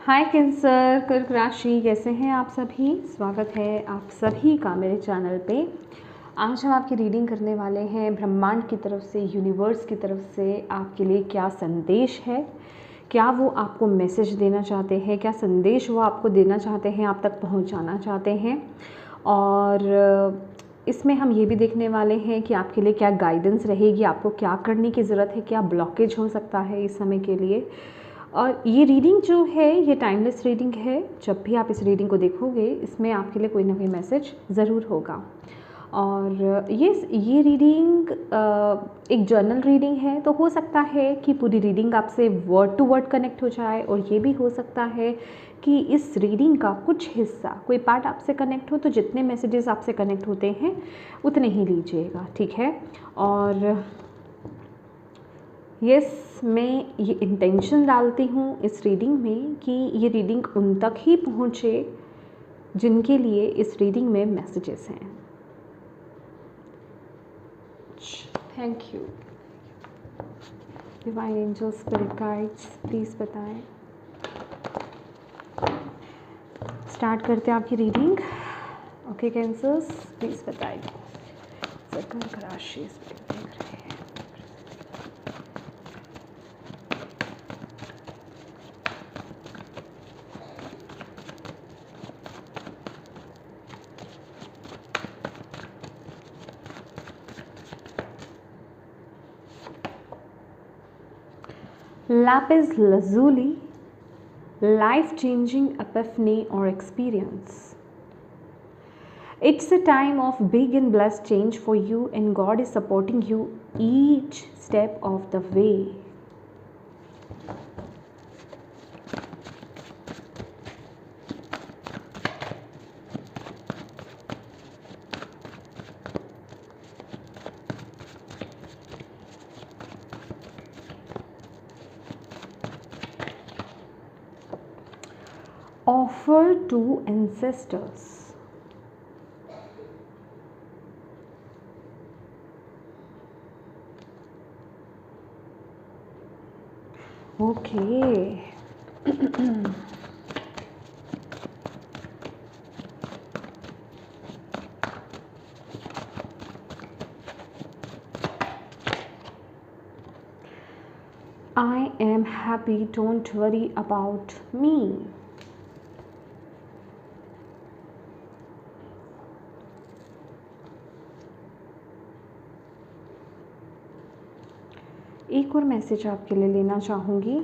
हाय cancer, कर्क राशि, कैसे हैं आप सभी। स्वागत है आप सभी का मेरे चैनल पे। आज हम आपकी रीडिंग करने वाले हैं ब्रह्मांड की तरफ से, यूनिवर्स की तरफ से आपके लिए क्या संदेश है, क्या वो आपको मैसेज देना चाहते हैं, क्या संदेश वो आपको देना चाहते हैं, आप तक पहुंचाना चाहते हैं। और इसमें हम ये भी देखने वाले हैं कि आपके लिए क्या गाइडेंस रहेगी, आपको क्या करने की ज़रूरत है, क्या ब्लॉकेज हो सकता है इस समय के लिए। और ये रीडिंग जो है ये टाइमलेस रीडिंग है। जब भी आप इस रीडिंग को देखोगे इसमें आपके लिए कोई ना कोई मैसेज ज़रूर होगा। और ये रीडिंग एक जर्नल रीडिंग है, तो हो सकता है कि पूरी रीडिंग आपसे वर्ड टू वर्ड कनेक्ट हो जाए, और ये भी हो सकता है कि इस रीडिंग का कुछ हिस्सा, कोई पार्ट आपसे कनेक्ट हो, तो जितने मैसेजेस आपसे कनेक्ट होते हैं उतने ही लीजिएगा, ठीक है। और यस, मैं ये इंटेंशन डालती हूँ इस रीडिंग में कि ये रीडिंग उन तक ही पहुँचे जिनके लिए इस रीडिंग में मैसेजेस हैं। Thank you divine angels, spirit guides, please बताएं। स्टार्ट करते हैं आपकी रीडिंग। ओके कैंसर्स, प्लीज़ बताइए कर्क राशि इस पर देख रहे हैं। Lapis lazuli, life-changing epiphany or experience. It's a time of big and blessed change for you, and God is supporting you each step of the way. Offer to ancestors. Okay. I am happy, don't worry about me. एक और message आपके लिए लेना चाहूँगी।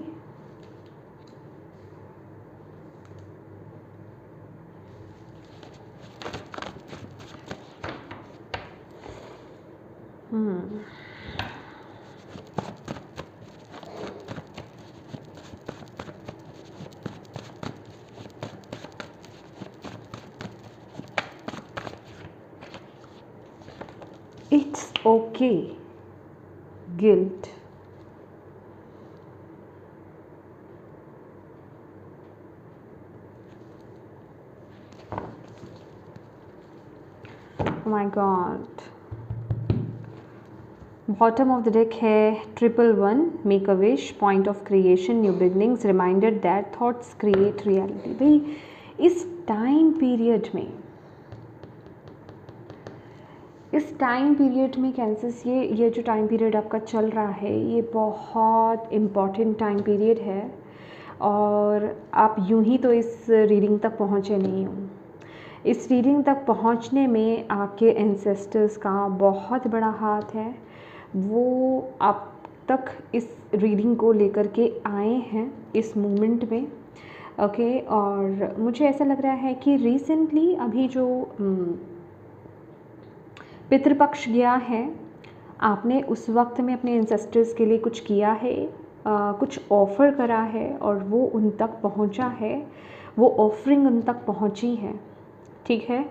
It's okay. Guilt. Oh my God. Bottom of the deck है 111, make a wish, point of creation, new beginnings, reminder that thoughts create reality. भाई इस time period में कैंसर्स, ये जो टाइम पीरियड आपका चल रहा है ये बहुत इम्पॉर्टेंट टाइम पीरियड है। और आप यूं ही तो इस रीडिंग तक पहुँचे नहीं हो। इस रीडिंग तक पहुँचने में आपके एंसेस्टर्स का बहुत बड़ा हाथ है। वो आप तक इस रीडिंग को लेकर के आए हैं इस मोमेंट में। ओके, और मुझे ऐसा लग रहा है कि रिसेंटली अभी जो पितृपक्ष गया है, आपने उस वक्त में अपने एंसेस्टर्स के लिए कुछ किया है, कुछ ऑफ़र करा है और वो उन तक पहुंचा है, वो ऑफरिंग उन तक पहुंची है, ठीक है।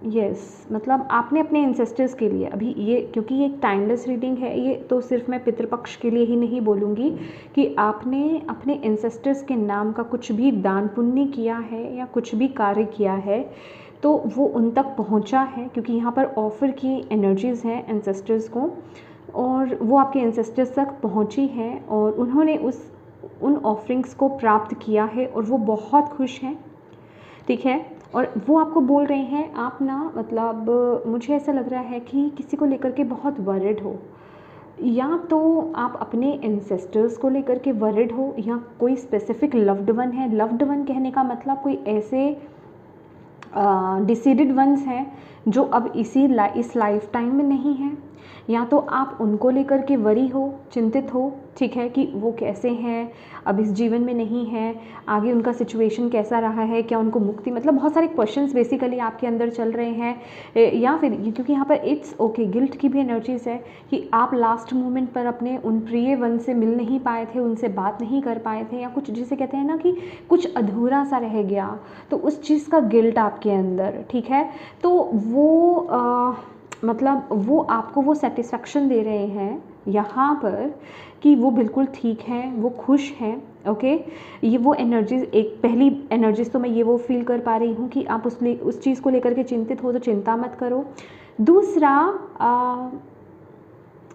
यस, मतलब आपने अपने एंसेस्टर्स के लिए अभी ये, क्योंकि ये एक टाइमलेस रीडिंग है, ये तो सिर्फ मैं पितृपक्ष के लिए ही नहीं बोलूँगी कि आपने अपने एंसेस्टर्स के नाम का कुछ भी दान पुण्य किया है या कुछ भी कार्य किया है तो वो उन तक पहुंचा है, क्योंकि यहाँ पर ऑफ़र की एनर्जीज़ हैं एंसेस्टर्स को, और वो आपके एंसेस्टर्स तक पहुंची हैं और उन्होंने उन ऑफरिंग्स को प्राप्त किया है और वो बहुत खुश हैं, ठीक है। और वो आपको बोल रहे हैं आप ना मतलब मुझे ऐसा लग रहा है कि किसी को लेकर के बहुत वरिड हो, या तो आप अपने एंसेस्टर्स को लेकर के वरिड हो, या कोई स्पेसिफिक लव्ड वन है। लव्ड वन कहने का मतलब कोई ऐसे डिसीडेड वंस हैं जो अब इस लाइफ टाइम में नहीं हैं, या तो आप उनको लेकर के वरी हो, चिंतित हो, ठीक है, कि वो कैसे हैं, अब इस जीवन में नहीं है, आगे उनका सिचुएशन कैसा रहा है, क्या उनको मुक्ति, मतलब बहुत सारे क्वेश्चंस बेसिकली आपके अंदर चल रहे हैं। या फिर क्योंकि यहाँ पर इट्स ओके गिल्ट की भी एनर्जीज है कि आप लास्ट मोमेंट पर अपने उन प्रिय वन से मिल नहीं पाए थे, उनसे बात नहीं कर पाए थे, या कुछ जिसे कहते हैं ना कि कुछ अधूरा सा रह गया, तो उस चीज़ का गिल्ट आपके अंदर, ठीक है। तो वो मतलब वो आपको वो सेटिस्फेक्शन दे रहे हैं यहाँ पर कि वो बिल्कुल ठीक हैं, वो खुश हैं, ओके। ये वो एनर्जीज़, एक पहली एनर्जीज़ तो मैं ये वो फील कर पा रही हूँ कि आप उस चीज़ को लेकर के चिंतित हो तो चिंता मत करो। दूसरा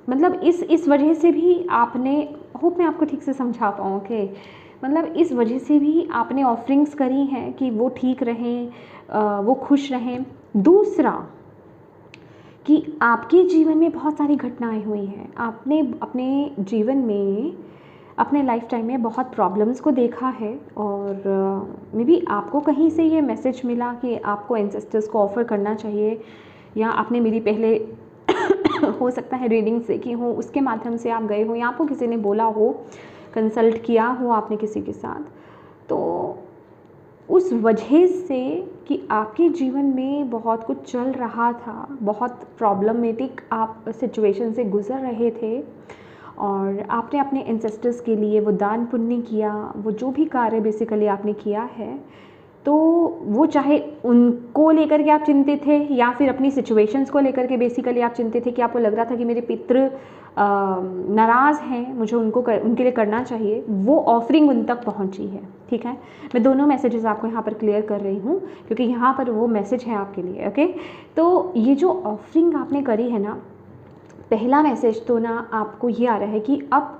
मतलब इस वजह से भी आपने, होप मैं आपको ठीक से समझा पाऊँ, ओके, मतलब इस वजह से भी आपने ऑफरिंग्स करी हैं कि वो ठीक रहें, वो खुश रहें। दूसरा कि आपके जीवन में बहुत सारी घटनाएं हुई हैं, आपने अपने जीवन में, अपने लाइफ टाइम में बहुत प्रॉब्लम्स को देखा है, और मे बी आपको कहीं से ये मैसेज मिला कि आपको एंसेस्टर्स को ऑफ़र करना चाहिए, या आपने मेरी पहले हो सकता है रीडिंग सीखी हो, उसके माध्यम से आप गए हो, या आपको किसी ने बोला हो, कंसल्ट किया हो आपने किसी के साथ, तो उस वजह से कि आपके जीवन में बहुत कुछ चल रहा था, बहुत प्रॉब्लमेटिक आप सिचुएशन से गुज़र रहे थे, और आपने अपने एंसेस्टर्स के लिए वो दान पुण्य किया, वो जो भी कार्य बेसिकली आपने किया है, तो वो चाहे उनको लेकर के आप चिंतित थे, या फिर अपनी सिचुएशंस को लेकर के बेसिकली आप चिंतित थे कि आपको लग रहा था कि मेरे पितृ नाराज़ हैं, मुझे उनके लिए करना चाहिए, वो ऑफरिंग उन तक पहुंची है, ठीक है। मैं दोनों मैसेजेस आपको यहाँ पर क्लियर कर रही हूँ क्योंकि यहाँ पर वो मैसेज है आपके लिए, ओके। तो ये जो ऑफरिंग आपने करी है ना, पहला मैसेज तो ना आपको ये आ रहा है कि अब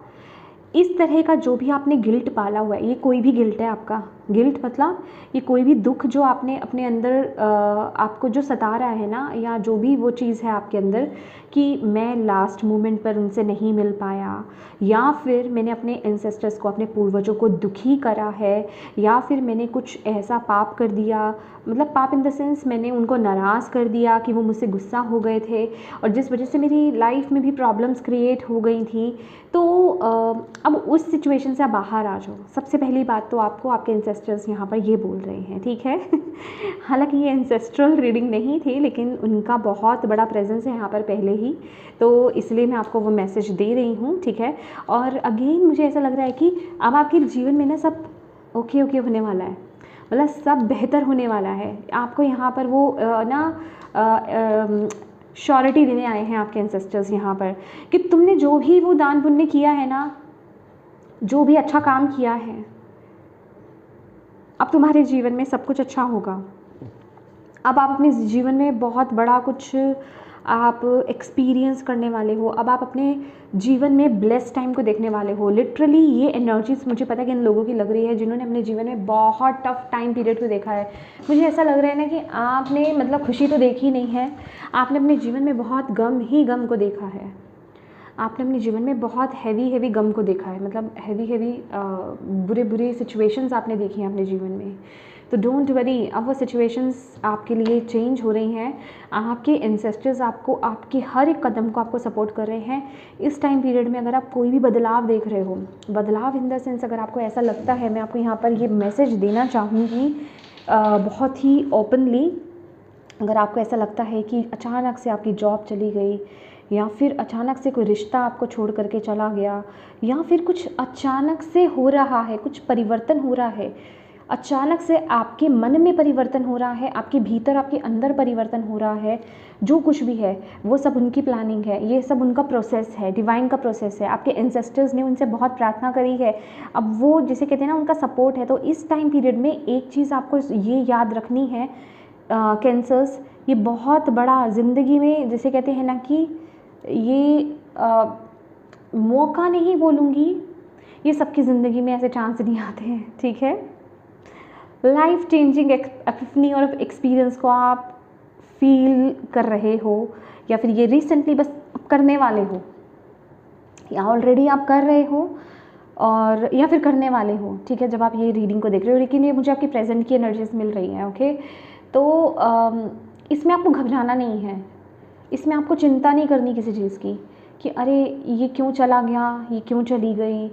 इस तरह का जो भी आपने गिल्ट पाला हुआ है, ये कोई भी गिल्ट है आपका, गिल्ट मतलब ये कोई भी दुख जो आपने अपने अंदर आपको जो सता रहा है ना, या जो भी वो चीज़ है आपके अंदर कि मैं लास्ट मोमेंट पर उनसे नहीं मिल पाया, या फिर मैंने अपने एंसेस्टर्स को, अपने पूर्वजों को दुखी करा है, या फिर मैंने कुछ ऐसा पाप कर दिया, मतलब पाप इन द सेंस मैंने उनको नाराज़ कर दिया कि वो मुझसे गुस्सा हो गए थे, और जिस वजह से मेरी लाइफ में भी प्रॉब्लम्स क्रिएट हो गई थी। तो अब उस सिचुएशन से आप बाहर आ जाओ। सबसे पहली बात तो आपको आपके एंसेस्टर्स यहाँ पर ये बोल रहे हैं, ठीक है। हालांकि ये एंसेस्ट्रल रीडिंग नहीं थी, लेकिन उनका बहुत बड़ा प्रेजेंस है यहाँ पर पहले ही, तो इसलिए मैं आपको वो मैसेज दे रही हूँ, ठीक है। और अगेन मुझे ऐसा लग रहा है कि अब आपके जीवन में ना सब ओके ओके होने वाला है, मतलब सब बेहतर होने वाला है। आपको यहाँ पर वो श्योरिटी देने आए हैं आपके एंसेस्टर्स यहाँ पर कि तुमने जो भी वो दान पुण्य किया है ना, जो भी अच्छा काम किया है, अब तुम्हारे जीवन में सब कुछ अच्छा होगा। अब आप अपने जीवन में बहुत बड़ा कुछ आप एक्सपीरियंस करने वाले हो, अब आप अपने जीवन में ब्लेस टाइम को देखने वाले हो। लिटरली ये एनर्जीज मुझे पता है कि इन लोगों की लग रही है जिन्होंने अपने जीवन में बहुत टफ टाइम पीरियड को देखा है। मुझे ऐसा लग रहा है ना कि आपने मतलब खुशी तो देखी नहीं है, आपने अपने जीवन में बहुत गम को देखा है, आपने अपने जीवन में बहुत हैवी गम को देखा है, मतलब हैवी बुरे सिचुएशंस आपने देखी हैं अपने जीवन में। तो डोंट वरी, अब वो सिचुएशंस आपके लिए चेंज हो रही हैं। आपके एंसेस्टर्स आपको, आपके हर एक कदम को आपको सपोर्ट कर रहे हैं। इस टाइम पीरियड में अगर आप कोई भी बदलाव देख रहे हो, बदलाव इन द सेंस अगर आपको ऐसा लगता है, मैं आपको यहाँ पर ये मैसेज देना चाहूँगी बहुत ही ओपनली, अगर आपको ऐसा लगता है कि अचानक से आपकी जॉब चली गई, या फिर अचानक से कोई रिश्ता आपको छोड़ करके चला गया, या फिर कुछ अचानक से हो रहा है, कुछ परिवर्तन हो रहा है, अचानक से आपके मन में परिवर्तन हो रहा है, आपके भीतर, आपके अंदर परिवर्तन हो रहा है, जो कुछ भी है वो सब उनकी प्लानिंग है, ये सब उनका प्रोसेस है, डिवाइन का प्रोसेस है। आपके एंसेस्टर्स ने उनसे बहुत प्रार्थना करी है, अब वो जिसे कहते हैं ना उनका सपोर्ट है। तो इस टाइम पीरियड में एक चीज़ आपको ये याद रखनी है कैंसर्स, ये बहुत बड़ा ज़िंदगी में जिसे कहते हैं ना कि ये मौका नहीं बोलूँगी, ये सबकी ज़िंदगी में ऐसे चांस नहीं आते हैं, ठीक है। लाइफ चेंजिंग एपिफनी और एक्सपीरियंस को आप फील कर रहे हो, या फिर ये रिसेंटली बस करने वाले हो, या ऑलरेडी आप कर रहे हो, और या फिर करने वाले हो, ठीक है, जब आप ये रीडिंग को देख रहे हो। लेकिन ये मुझे आपकी प्रेजेंट की एनर्जीज मिल रही हैं, ओके। तो इसमें आपको घबराना नहीं है, इसमें आपको चिंता नहीं करनी किसी चीज़ की कि अरे ये क्यों चला गया, ये क्यों चली गई,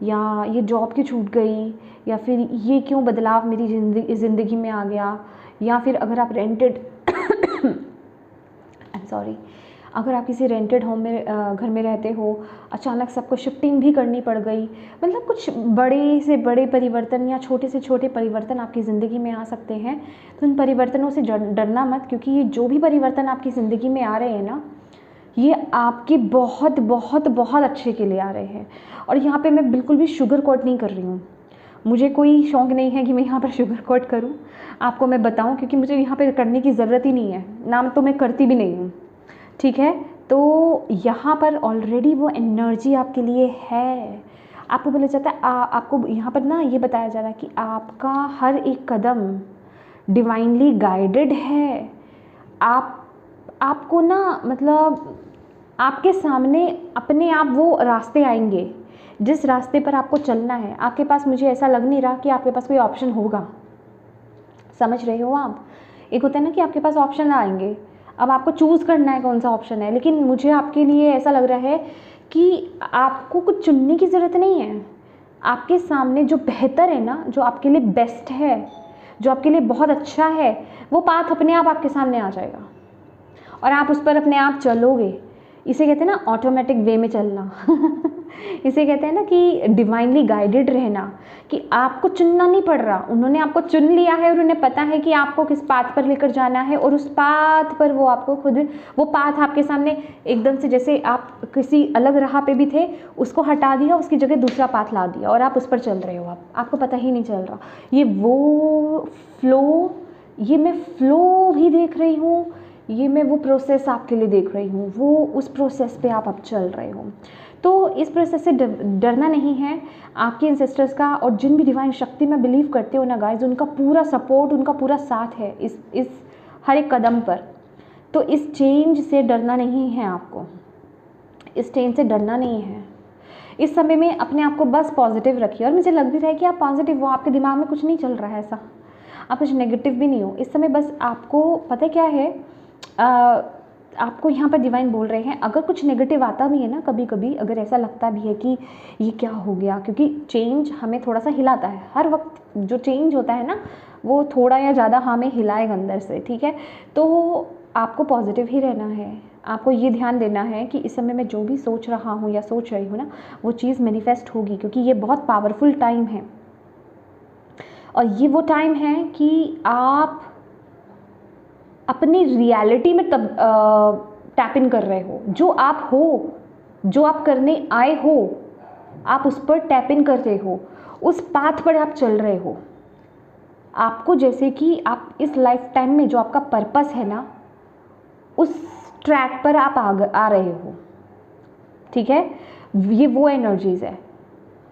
या ये जॉब क्यों छूट गई, या फिर ये क्यों बदलाव मेरी ज़िंदगी में आ गया, या फिर अगर आप रेंटेड आई एम सॉरी, अगर आप किसी रेंटेड होम में घर में रहते हो, अचानक सबको शिफ्टिंग भी करनी पड़ गई, मतलब कुछ बड़े से बड़े परिवर्तन या छोटे से छोटे परिवर्तन आपकी ज़िंदगी में आ सकते हैं। तो इन परिवर्तनों से डरना मत, क्योंकि ये जो भी परिवर्तन आपकी ज़िंदगी में आ रहे हैं ना, ये आपके बहुत बहुत बहुत अच्छे के लिए आ रहे हैं। और यहाँ पे मैं बिल्कुल भी शुगर कोट नहीं कर रही हूँ, मुझे कोई शौक़ नहीं है कि मैं यहाँ पर शुगर कोट करूँ, आपको मैं बताऊँ, क्योंकि मुझे यहाँ पे करने की ज़रूरत ही नहीं है, ना तो मैं करती भी नहीं हूँ, ठीक है। तो यहाँ पर ऑलरेडी वो एनर्जी आपके लिए है। आपको बोला जाता है आपको यहाँ पर ना ये बताया जा रहा है कि आपका हर एक कदम डिवाइनली गाइडेड है। आपको ना मतलब आपके सामने अपने आप वो रास्ते आएंगे जिस रास्ते पर आपको चलना है। आपके पास, मुझे ऐसा लग नहीं रहा कि आपके पास कोई ऑप्शन होगा, समझ रहे हो आप। एक होता है ना कि आपके पास ऑप्शन आएंगे, अब आपको चूज़ करना है कौन सा ऑप्शन है। लेकिन मुझे आपके लिए ऐसा लग रहा है कि आपको कुछ चुनने की ज़रूरत नहीं है। आपके सामने जो बेहतर है ना, जो आपके लिए बेस्ट है, जो आपके लिए बहुत अच्छा है, वो पाथ अपने आप आपके सामने आ जाएगा और आप उस पर अपने आप चलोगे। इसे कहते हैं ना ऑटोमेटिक वे में चलना इसे कहते हैं ना कि डिवाइनली गाइडेड रहना, कि आपको चुनना नहीं पड़ रहा, उन्होंने आपको चुन लिया है और उन्हें पता है कि आपको किस पाथ पर लेकर जाना है, और उस पाथ पर वो आपको खुद, वो पाथ आपके सामने एकदम से, जैसे आप किसी अलग राह पे भी थे, उसको हटा दिया, उसकी जगह दूसरा पाथ ला दिया और आप उस पर चल रहे हो, आपको पता ही नहीं चल रहा। ये वो फ्लो, ये मैं फ्लो भी देख रही हूँ, ये मैं वो प्रोसेस आपके लिए देख रही हूँ, वो उस प्रोसेस पे आप अब चल रहे हो। तो इस प्रोसेस से डरना नहीं है। आपके एंसेस्टर्स का और जिन भी डिवाइन शक्ति में बिलीव करते हो ना गाइज, उनका पूरा सपोर्ट, उनका पूरा साथ है इस हर एक कदम पर। तो इस चेंज से डरना नहीं है आपको, इस चेंज से डरना नहीं है। इस समय में अपने आप को बस पॉजिटिव रखिए, और मुझे लग भी रहा है कि आप पॉजिटिव हो, आपके दिमाग में कुछ नहीं चल रहा है ऐसा, आप कुछ नेगेटिव भी नहीं हो इस समय। बस आपको पता क्या है, आपको यहाँ पर डिवाइन बोल रहे हैं, अगर कुछ नेगेटिव आता भी है ना, कभी कभी अगर ऐसा लगता भी है कि ये क्या हो गया, क्योंकि चेंज हमें थोड़ा सा हिलाता है, हर वक्त जो चेंज होता है ना, वो थोड़ा या ज़्यादा हमें हिलाएगा अंदर से, ठीक है। तो आपको पॉजिटिव ही रहना है, आपको ये ध्यान देना है कि इस समय मैं जो भी सोच रहा हूँ या सोच रही हूँ ना, वो चीज़ मैनिफेस्ट होगी, क्योंकि ये बहुत पावरफुल टाइम है। और ये वो टाइम है कि आप अपनी रियलिटी में तब टैप इन कर रहे हो, जो आप हो, जो आप करने आए हो, आप उस पर टैप इन कर रहे हो, उस पाथ पर आप चल रहे हो। आपको जैसे कि आप इस लाइफ टाइम में जो आपका पर्पस है ना, उस ट्रैक पर आप आ रहे हो, ठीक है। ये वो एनर्जीज है।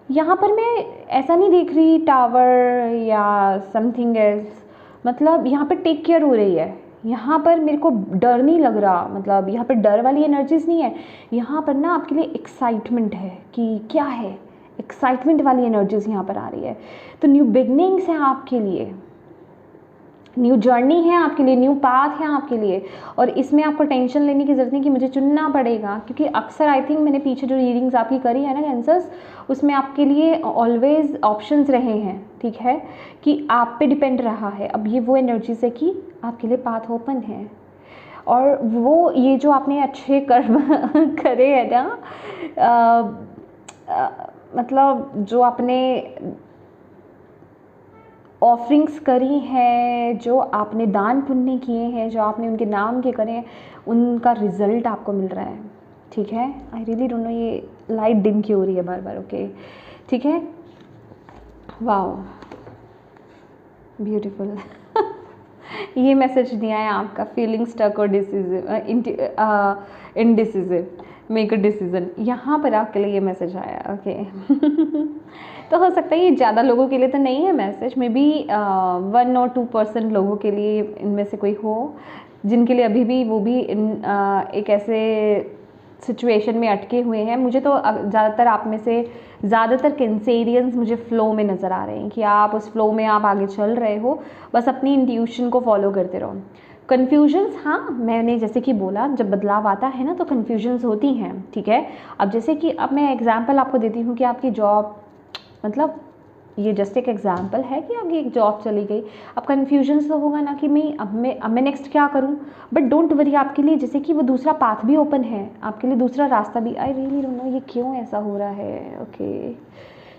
यहाँ पर मैं ऐसा नहीं देख रही टावर या समथिंग एल्स, मतलब यहाँ पर टेक केयर हो रही है, यहाँ पर मेरे को डर नहीं लग रहा, मतलब यहाँ पर डर वाली एनर्जीज नहीं है। यहाँ पर ना आपके लिए एक्साइटमेंट है कि क्या है, एक्साइटमेंट वाली एनर्जीज यहाँ पर आ रही है। तो न्यू बिगनिंग्स हैं आपके लिए, न्यू जर्नी है आपके लिए, न्यू पाथ है आपके लिए। और इसमें आपको टेंशन लेने की ज़रूरत नहीं कि मुझे चुनना पड़ेगा, क्योंकि अक्सर आई थिंक मैंने पीछे जो रीडिंग्स आपकी करी है ना कैंसर्स, उसमें आपके लिए ऑलवेज ऑप्शंस रहे हैं, ठीक है, कि आप पे डिपेंड रहा है। अब ये वो एनर्जीज है कि आपके लिए पाथ ओपन है, और वो ये जो आपने अच्छे कर्म करे है ना, मतलब जो आपने ऑफरिंग्स करी हैं, जो आपने दान पुण्य किए हैं, जो आपने उनके नाम के करे हैं, उनका रिजल्ट आपको मिल रहा है, ठीक है। आई रियली डोंट नो ये लाइट डिम क्यों हो रही है बार बार, ओके, ठीक है। वाओ, ब्यूटीफुल ये मैसेज दिया है आपका, फीलिंग स्टक और इनडिसिसिव, मेक अ डिसीजन, यहाँ पर आपके लिए ये मैसेज आया। ओके तो हो सकता है ये ज़्यादा लोगों के लिए तो नहीं है मैसेज, मे बी 1 और 2% लोगों के लिए इनमें से कोई हो जिनके लिए अभी भी वो भी एक ऐसे सिचुएशन में अटके हुए हैं। मुझे तो ज़्यादातर आप में से ज़्यादातर कैंसेरियंस मुझे फ़्लो में नज़र आ रहे हैं कि आप उस फ्लो में आप आगे चल रहे हो, बस अपनी इंट्यूशन को फॉलो करते रहो। कन्फ्यूजन्स, हाँ मैंने जैसे कि बोला जब बदलाव आता है ना तो कन्फ्यूजन्स होती हैं, ठीक है। अब जैसे कि अब मैं एग्जांपल आपको देती हूँ कि आपकी जॉब, मतलब ये जस्ट एक एग्जांपल है कि आपकी एक जॉब चली गई, अब कन्फ्यूजन्स तो होगा ना कि अब मैं नेक्स्ट क्या करूँ। बट डोंट वरी, आपके लिए जैसे कि वो दूसरा पाथ भी ओपन है, आपके लिए दूसरा रास्ता भी, आई रियली डोंट नो ये क्यों ऐसा हो रहा है। ओके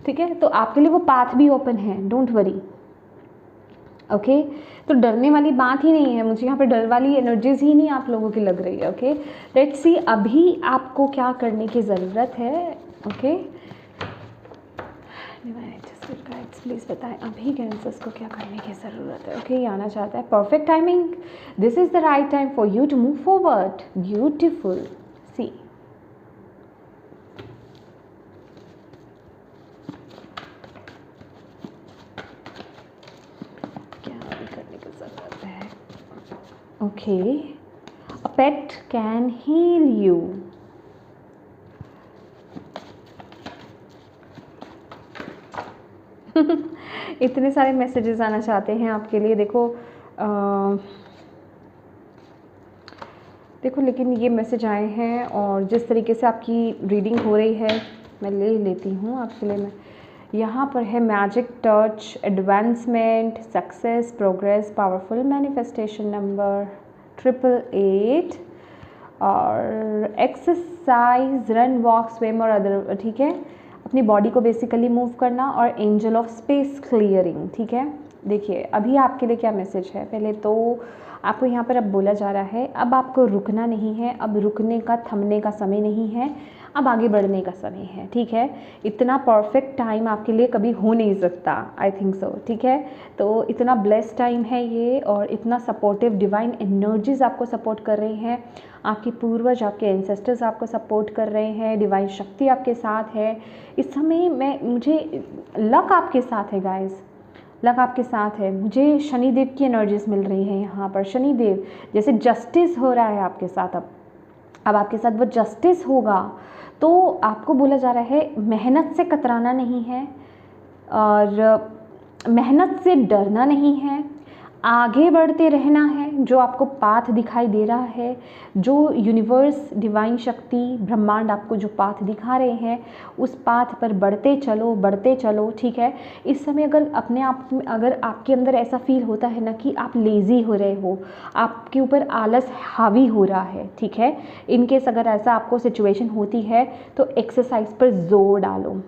ठीक है, तो आपके लिए वो पाथ भी ओपन है, डोंट वरी। ओके तो डरने वाली बात ही नहीं है, मुझे यहाँ पे डर वाली एनर्जीज ही नहीं आप लोगों की लग रही है। ओके लेट्स सी अभी आपको क्या करने की ज़रूरत है। ओके प्लीज़ बताएं अभी कैंसर्स को क्या करने की ज़रूरत है। ओके ये आना चाहता है, perfect timing, this is the right time for you to move forward, beautiful. See Okay, a pet can heal you. इतने सारे मैसेजेस आना चाहते हैं आपके लिए। देखो देखो लेकिन ये मैसेज आए हैं और जिस तरीके से आपकी रीडिंग हो रही है मैं ले लेती हूँ आपके लिए। मैं यहाँ पर है magic touch, advancement, success, progress, powerful manifestation number 888 और एक्सरसाइज, रन, वॉक, स्विम और अदर, ठीक है। अपनी बॉडी को बेसिकली मूव करना और एंजल ऑफ स्पेस क्लियरिंग, ठीक है। देखिए अभी आपके लिए क्या मैसेज है, पहले तो आपको यहाँ पर अब बोला जा रहा है अब आपको रुकना नहीं है, अब रुकने का थमने का समय नहीं है, अब आगे बढ़ने का समय है, ठीक है। इतना परफेक्ट टाइम आपके लिए कभी हो नहीं सकता, आई थिंक सो, ठीक है। तो इतना ब्लेस्ड टाइम है ये और इतना सपोर्टिव डिवाइन एनर्जीज आपको सपोर्ट कर रही हैं, आपके पूर्वज, आपके एंसेस्टर्स आपको सपोर्ट कर रहे हैं, डिवाइन शक्ति आपके साथ है इस समय। मुझे लक आपके साथ है गाइस, लक आपके साथ है। मुझे शनिदेव की एनर्जीज मिल रही है यहाँ पर, शनिदेव जैसे जस्टिस हो रहा है आपके साथ। अब आपके साथ वो जस्टिस होगा तो आपको बोला जा रहा है मेहनत से कतराना नहीं है और मेहनत से डरना नहीं है, आगे बढ़ते रहना है। जो आपको पाथ दिखाई दे रहा है, जो यूनिवर्स, डिवाइन शक्ति, ब्रह्मांड आपको जो पाथ दिखा रहे हैं उस पाथ पर बढ़ते चलो, ठीक है। इस समय अगर अपने आप में अगर आपके अंदर ऐसा फील होता है ना कि आप लेज़ी हो रहे हो, आपके ऊपर आलस हावी हो रहा है, ठीक है, इनकेस अगर ऐसा आपको सिचुएशन होती है तो एक्सरसाइज पर जोर डालो।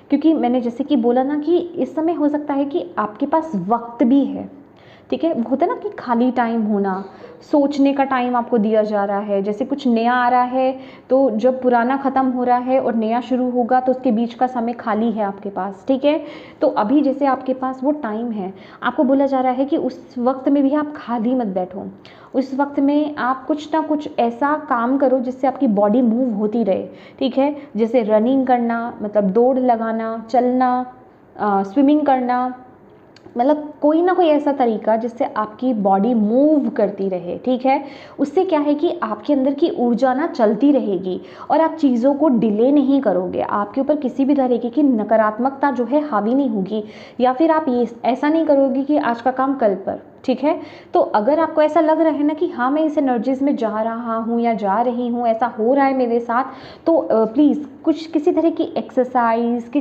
क्योंकि मैंने जैसे कि बोला ना कि इस समय हो सकता है कि आपके पास वक्त भी है, ठीक है। होता है ना कि खाली टाइम होना, सोचने का टाइम आपको दिया जा रहा है, जैसे कुछ नया आ रहा है तो जब पुराना ख़त्म हो रहा है और नया शुरू होगा तो उसके बीच का समय खाली है आपके पास, ठीक है। तो अभी जैसे आपके पास वो टाइम है, आपको बोला जा रहा है कि उस वक्त में भी आप खाली मत बैठो, उस वक्त में आप कुछ ना कुछ ऐसा काम करो जिससे आपकी बॉडी मूव होती रहे, ठीक है। जैसे रनिंग करना, मतलब दौड़ लगाना, चलना, स्विमिंग करना, मतलब कोई ना कोई ऐसा तरीका जिससे आपकी बॉडी मूव करती रहे, ठीक है। उससे क्या है कि आपके अंदर की ऊर्जा ना चलती रहेगी और आप चीज़ों को डिले नहीं करोगे, आपके ऊपर किसी भी तरीके की नकारात्मकता जो है हावी नहीं होगी, या फिर आप ये ऐसा नहीं करोगे कि आज का काम कल पर, ठीक है। तो अगर आपको ऐसा लग रहा है ना कि हाँ मैं इस एनर्जीज में जा रहा हूँ या जा रही हूँ, ऐसा हो रहा है मेरे साथ, तो प्लीज़ कुछ किसी तरह की एक्सरसाइज,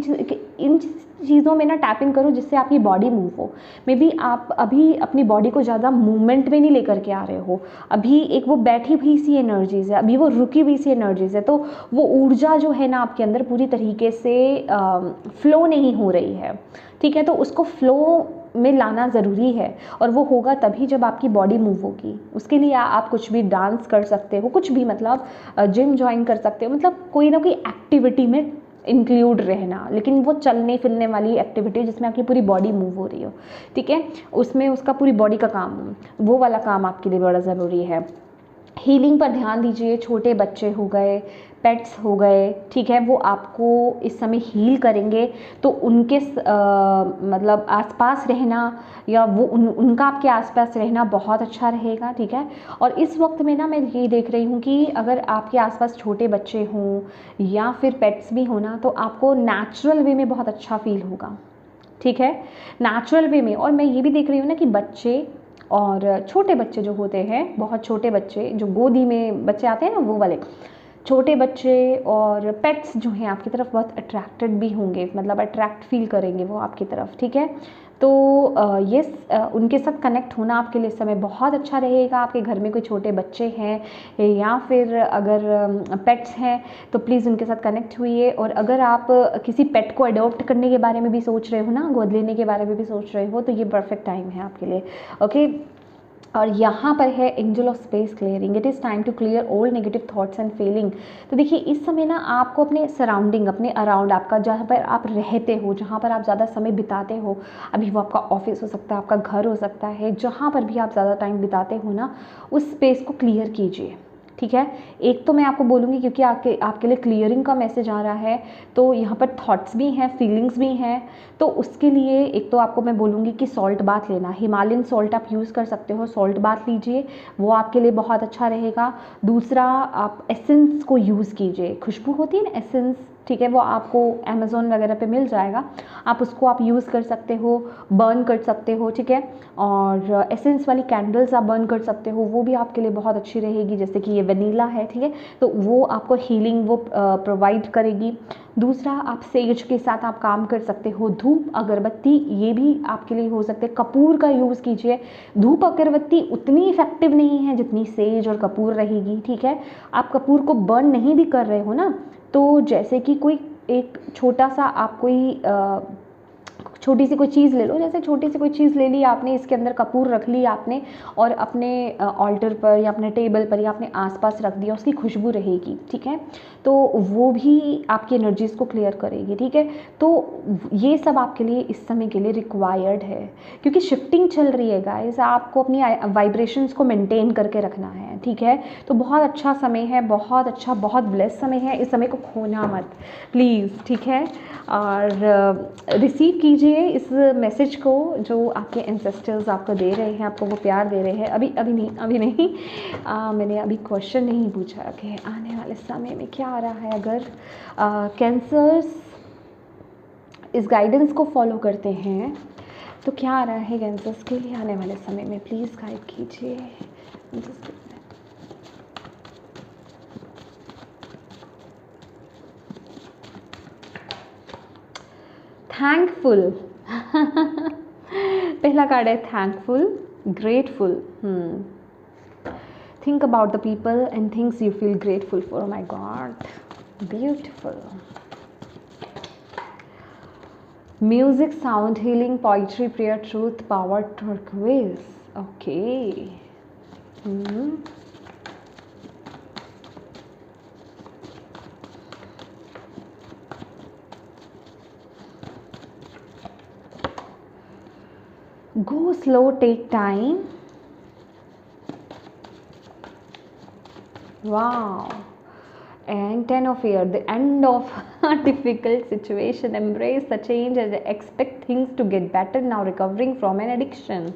इन चीज़ों में ना टैपिंग करो जिससे आपकी बॉडी मूव हो। मे बी आप अभी अपनी बॉडी को ज़्यादा मूवमेंट में नहीं लेकर के आ रहे हो, अभी एक वो बैठी हुई सी एनर्जीज़ है, अभी वो रुकी हुई सी एनर्जीज़ है, तो वो ऊर्जा जो है ना आपके अंदर पूरी तरीके से फ्लो नहीं हो रही है, ठीक है। तो उसको फ्लो में लाना ज़रूरी है और वो होगा तभी जब आपकी बॉडी मूव होगी। उसके लिए आप कुछ भी डांस कर सकते हो, कुछ भी, मतलब जिम ज्वाइन कर सकते हो, मतलब कोई ना कोई एक्टिविटी में इंक्लूड रहना, लेकिन वो चलने फिरने वाली एक्टिविटी जिसमें आपकी पूरी बॉडी मूव हो रही हो, ठीक है, उसमें उसका पूरी बॉडी का काम हो, वो वाला काम आपके लिए बड़ा ज़रूरी है। हीलिंग पर ध्यान दीजिए। छोटे बच्चे हो गए, पेट्स हो गए, ठीक है, वो आपको इस समय हील करेंगे, तो उनके मतलब आसपास रहना या वो उनका आपके आसपास रहना बहुत अच्छा रहेगा, ठीक है। और इस वक्त में ना मैं ये देख रही हूँ कि अगर आपके आसपास छोटे बच्चे हों या फिर पेट्स भी हो ना, तो आपको नेचुरल वे में बहुत अच्छा फील होगा, ठीक है, नेचुरल वे में। और मैं ये भी देख रही हूँ ना कि बच्चे और छोटे बच्चे जो होते हैं, बहुत छोटे बच्चे जो गोदी में बच्चे आते हैं ना, वो वाले छोटे बच्चे और पेट्स जो हैं आपकी तरफ बहुत अट्रैक्टेड भी होंगे, मतलब अट्रैक्ट फील करेंगे वो आपकी तरफ, ठीक है। तो ये उनके साथ कनेक्ट होना आपके लिए इस समय बहुत अच्छा रहेगा। आपके घर में कोई छोटे बच्चे हैं या फिर अगर पेट्स हैं तो प्लीज़ उनके साथ कनेक्ट हुइए। और अगर आप किसी पेट को अडॉप्ट करने के बारे में भी सोच रहे हो ना, गोद लेने के बारे में भी सोच रहे हो, तो ये परफेक्ट टाइम है आपके लिए, ओके। और यहाँ पर है angel of space clearing. It is time to clear all negative thoughts and feeling. तो देखिए इस समय ना आपको अपने सराउंडिंग, अपने अराउंड, आपका जहाँ पर आप रहते हो, जहाँ पर आप ज़्यादा समय बिताते हो, अभी वो आपका ऑफिस हो सकता है, आपका घर हो सकता है, जहाँ पर भी आप ज़्यादा टाइम बिताते हो ना, उस स्पेस को क्लियर कीजिए, ठीक है। एक तो मैं आपको बोलूँगी क्योंकि आपके लिए क्लियरिंग का मैसेज आ रहा है, तो यहाँ पर थॉट्स भी हैं, फीलिंग्स भी हैं, तो उसके लिए एक तो आपको मैं बोलूँगी कि सॉल्ट बाथ लेना, हिमालयन सॉल्ट आप यूज़ कर सकते हो, सॉल्ट बाथ लीजिए, वो आपके लिए बहुत अच्छा रहेगा। दूसरा, आप एसेंस को यूज़ कीजिए, खुशबू होती है ना एसेंस, ठीक है, वो आपको अमेज़ॉन वगैरह पे मिल जाएगा, आप उसको आप यूज़ कर सकते हो, बर्न कर सकते हो, ठीक है। और एसेंस वाली कैंडल्स आप बर्न कर सकते हो, वो भी आपके लिए बहुत अच्छी रहेगी, जैसे कि ये वनीला है, ठीक है, तो वो आपको हीलिंग वो प्रोवाइड करेगी। दूसरा, आप सेज के साथ आप काम कर सकते हो, धूप अगरबत्ती, ये भी आपके लिए हो सकते हैं। कपूर का यूज़ कीजिए, धूप अगरबत्ती उतनी इफेक्टिव नहीं है जितनी सेज और कपूर रहेगी, ठीक है। आप कपूर को बर्न नहीं भी कर रहे हो ना, तो जैसे कि कोई एक छोटा सा आप कोई छोटी सी कोई चीज़ ले लो, जैसे छोटी सी कोई चीज़ ले ली आपने, इसके अंदर कपूर रख ली आपने और अपने ऑल्टर पर या अपने टेबल पर या अपने आसपास रख दिया, उसकी खुशबू रहेगी, ठीक है, तो वो भी आपकी एनर्जीज़ को क्लियर करेगी, ठीक है। तो ये सब आपके लिए इस समय के लिए रिक्वायर्ड है, क्योंकि शिफ्टिंग चल रही है गाइस, आपको अपनी वाइब्रेशंस को मेंटेन करके रखना है, ठीक है। तो बहुत अच्छा समय है, बहुत अच्छा, बहुत ब्लेस समय है, इस समय को खोना मत प्लीज़, ठीक है। और रिसीव कीजिए इस मैसेज को जो आपके एंसेस्टर्स आपको दे रहे हैं, आपको वो प्यार दे रहे हैं। अभी नहीं मैंने अभी क्वेश्चन नहीं पूछा कि आने वाले समय में क्या आ रहा है। अगर कैंसर्स इस गाइडेंस को फॉलो करते हैं तो क्या आ रहा है कैंसर्स के लिए आने वाले समय में, प्लीज़ गाइड कीजिए। थैंकफुल पहला कार्ड है thankful, grateful. Think about the people and things you feel grateful for. My god, beautiful. Music, sound healing, poetry, prayer, truth, power, turquoise. Okay, go slow, take time. Wow. And 10 of Air, the end of a difficult situation. Embrace the change and expect things to get better now, recovering from an addiction.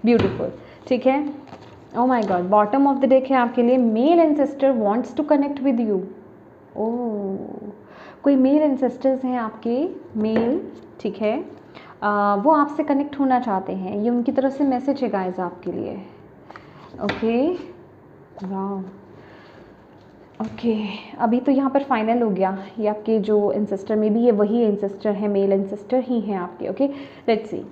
Beautiful, ठीक है। Oh my God, bottom of the deck है आपके लिए, male ancestor wants to connect with you. Oh, कोई mail ancestors हैं आपके, mail, ठीक है, वो आपसे कनेक्ट होना चाहते हैं, ये उनकी तरफ से मैसेज है गाइस आपके लिए। ओके, वाह, ओके, अभी तो यहाँ पर फाइनल हो गया, ये आपके जो एंसेस्टर में भी ये वही एंसेस्टर है, मेल एंसेस्टर ही हैं आपके। ओके, लेट्स सी,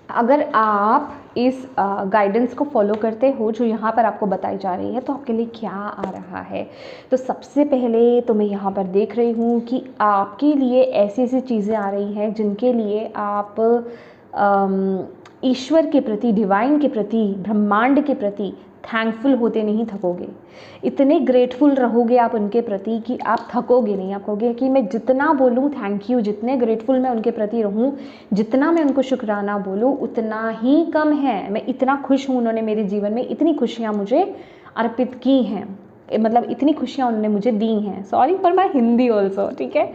अगर आप इस गाइडेंस को फॉलो करते हो जो यहाँ पर आपको बताई जा रही है, तो आपके लिए क्या आ रहा है। तो सबसे पहले तो मैं यहाँ पर देख रही हूँ कि आपके लिए ऐसी ऐसी चीज़ें आ रही हैं जिनके लिए आप ईश्वर के प्रति, डिवाइन के प्रति, ब्रह्मांड के प्रति थैंकफुल होते नहीं थकोगे। इतने ग्रेटफुल रहोगे आप उनके प्रति कि आप थकोगे नहीं। आप कहोगे कि मैं जितना बोलूँ थैंक यू, जितने ग्रेटफुल मैं उनके प्रति रहूँ, जितना मैं उनको शुक्राना बोलूँ उतना ही कम है। मैं इतना खुश हूँ, उन्होंने मेरे जीवन में इतनी खुशियाँ मुझे अर्पित की हैं, मतलब इतनी खुशियाँ उन्होंने मुझे दी हैं। Sorry for my Hindi also, ठीक है।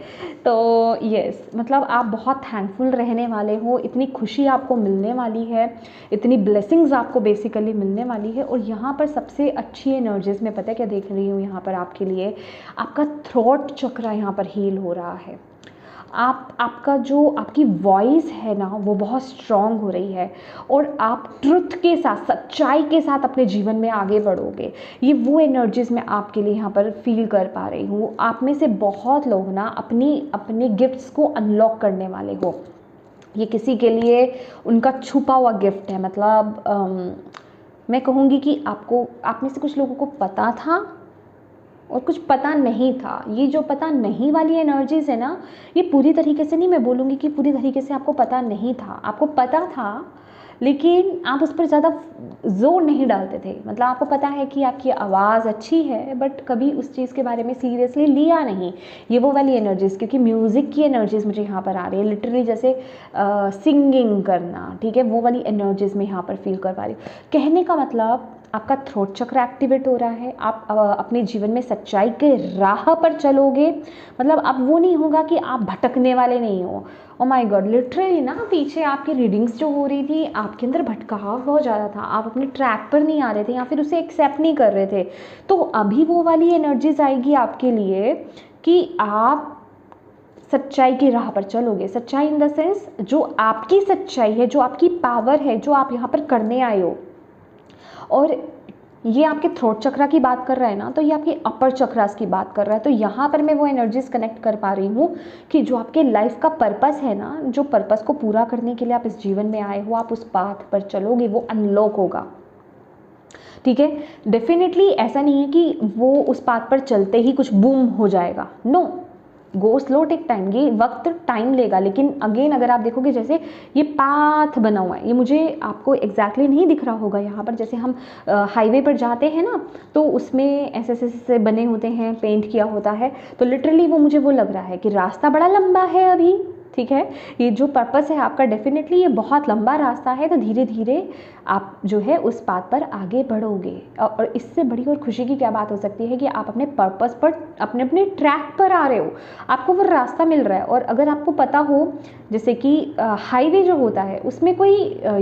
तो यस, मतलब आप बहुत थैंकफुल रहने वाले हो, इतनी खुशी आपको मिलने वाली है, इतनी ब्लेसिंग्स आपको बेसिकली मिलने वाली है। और यहाँ पर सबसे अच्छी एनर्जीज मैं पता है क्या देख रही हूँ यहाँ पर आपके लिए, आपका थ्रोट चक्र यहाँ पर हील हो रहा है। आपका जो आपकी वॉइस है ना वो बहुत स्ट्रॉन्ग हो रही है, और आप ट्रुथ के साथ, सच्चाई के साथ अपने जीवन में आगे बढ़ोगे। ये वो एनर्जीज मैं आपके लिए यहाँ पर फील कर पा रही हूँ। आप में से बहुत लोग ना अपने गिफ्ट्स को अनलॉक करने वाले हो। ये किसी के लिए उनका छुपा हुआ गिफ्ट है। मतलब मैं कहूँगी कि आप में से कुछ लोगों को पता था और कुछ पता नहीं था। ये जो पता नहीं वाली एनर्जीज है ना, ये पूरी तरीके से नहीं, मैं बोलूँगी कि पूरी तरीके से आपको पता नहीं था। आपको पता था लेकिन आप उस पर ज़्यादा जोर नहीं डालते थे। मतलब आपको पता है कि आपकी आवाज़ अच्छी है, बट कभी उस चीज़ के बारे में सीरियसली लिया नहीं। ये वो वाली एनर्जीज़, क्योंकि म्यूज़िक की एनर्जीज़ मुझे यहाँ पर आ रही है, लिटरली जैसे सिंगिंग करना, ठीक है, वो वाली एनर्जीज़ में यहाँ पर फील कर पा रही हूँ। कहने का मतलब आपका थ्रोट चक्र एक्टिवेट हो रहा है। आप अपने जीवन में सच्चाई के राह पर चलोगे। मतलब अब वो नहीं होगा कि आप भटकने वाले नहीं हो। ओ माय गॉड, लिटरली ना पीछे आपकी रीडिंग्स जो हो रही थी, आपके अंदर भटकाव बहुत ज़्यादा था। आप अपने ट्रैक पर नहीं आ रहे थे या फिर उसे एक्सेप्ट नहीं कर रहे थे। तो अभी वो वाली एनर्जीज आएगी आपके लिए कि आप सच्चाई की राह पर चलोगे। सच्चाई इन द सेंस जो आपकी सच्चाई है, जो आपकी पावर है, जो आप यहाँ पर करने आए हो। और ये आपके थ्रोट चक्रा की बात कर रहा है ना, तो ये आपके अपर चक्रास की बात कर रहा है। तो यहाँ पर मैं वो एनर्जीज कनेक्ट कर पा रही हूँ कि जो आपके लाइफ का पर्पस है ना, जो पर्पस को पूरा करने के लिए आप इस जीवन में आए हो, आप उस पाथ पर चलोगे, वो अनलॉक होगा। ठीक है, डेफिनेटली ऐसा नहीं है कि वो उस पाथ पर चलते ही कुछ बूम हो जाएगा। No, go slow, take time, ये वक्त टाइम लेगा। लेकिन अगेन अगर आप देखोगे, जैसे ये पाथ बना हुआ है, ये मुझे आपको एग्जैक्टली नहीं दिख रहा होगा यहाँ पर। जैसे हम हाईवे पर जाते हैं ना, तो उसमें ऐसे ऐसे बने होते हैं, पेंट किया होता है। तो लिटरली वो लग रहा है कि रास्ता बड़ा लंबा है अभी, ठीक है। ये जो पर्पस है आपका, डेफिनेटली ये बहुत लंबा रास्ता है। तो धीरे धीरे आप जो है उस पाथ पर आगे बढ़ोगे। और इससे बड़ी और खुशी की क्या बात हो सकती है कि आप अपने पर्पस पर, अपने ट्रैक पर आ रहे हो, आपको वो रास्ता मिल रहा है। और अगर आपको पता हो, जैसे कि हाईवे जो होता है उसमें कोई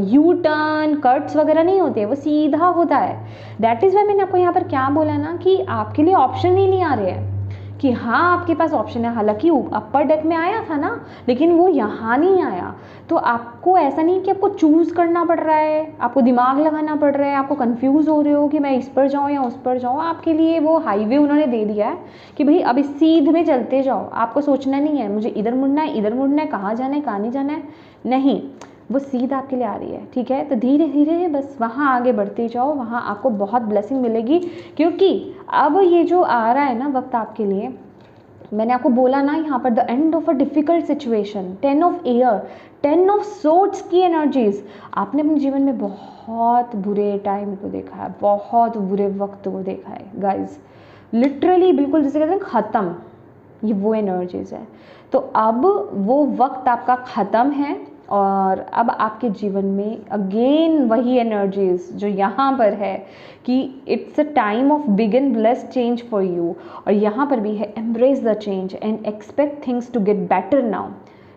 यू टर्न, कट्स वगैरह नहीं होते, वो सीधा होता है। दैट इज़ वाई मैंने आपको यहाँ पर क्या बोला ना कि आपके लिए ऑप्शन ही नहीं आ रहे हैं कि हाँ आपके पास ऑप्शन है। हालांकि अपर डेक में आया था ना, लेकिन वो यहाँ नहीं आया। तो आपको ऐसा नहीं कि आपको चूज़ करना पड़ रहा है, आपको दिमाग लगाना पड़ रहा है, आपको कंफ्यूज हो रहे हो कि मैं इस पर जाऊँ या उस पर जाऊँ। आपके लिए वो हाईवे उन्होंने दे दिया है कि भाई अब इस सीध में चलते जाओ। आपको सोचना नहीं है मुझे इधर मुड़ना है, इधर मुड़ना है, कहाँ जाना है, कहाँ नहीं जाना है, नहीं, वो सीधा आपके लिए आ रही है। ठीक है, तो धीरे धीरे बस वहाँ आगे बढ़ते जाओ, वहाँ आपको बहुत ब्लेसिंग मिलेगी। क्योंकि अब ये जो आ रहा है ना वक्त आपके लिए, मैंने आपको बोला ना यहाँ पर the end of a difficult situation, 10 of air, 10 of swords की एनर्जीज। आपने अपने जीवन में बहुत बुरे टाइम को देखा है, बहुत बुरे वक्त को देखा है गाइज, लिटरली बिल्कुल जैसे कहते हैं ख़त्म, ये वो एनर्जीज है। तो अब वो वक्त आपका ख़त्म है और अब आपके जीवन में अगेन वही एनर्जीज जो यहाँ पर है कि it's a time of big and blessed change for you. और यहाँ पर भी है embrace the change and expect things to get better now.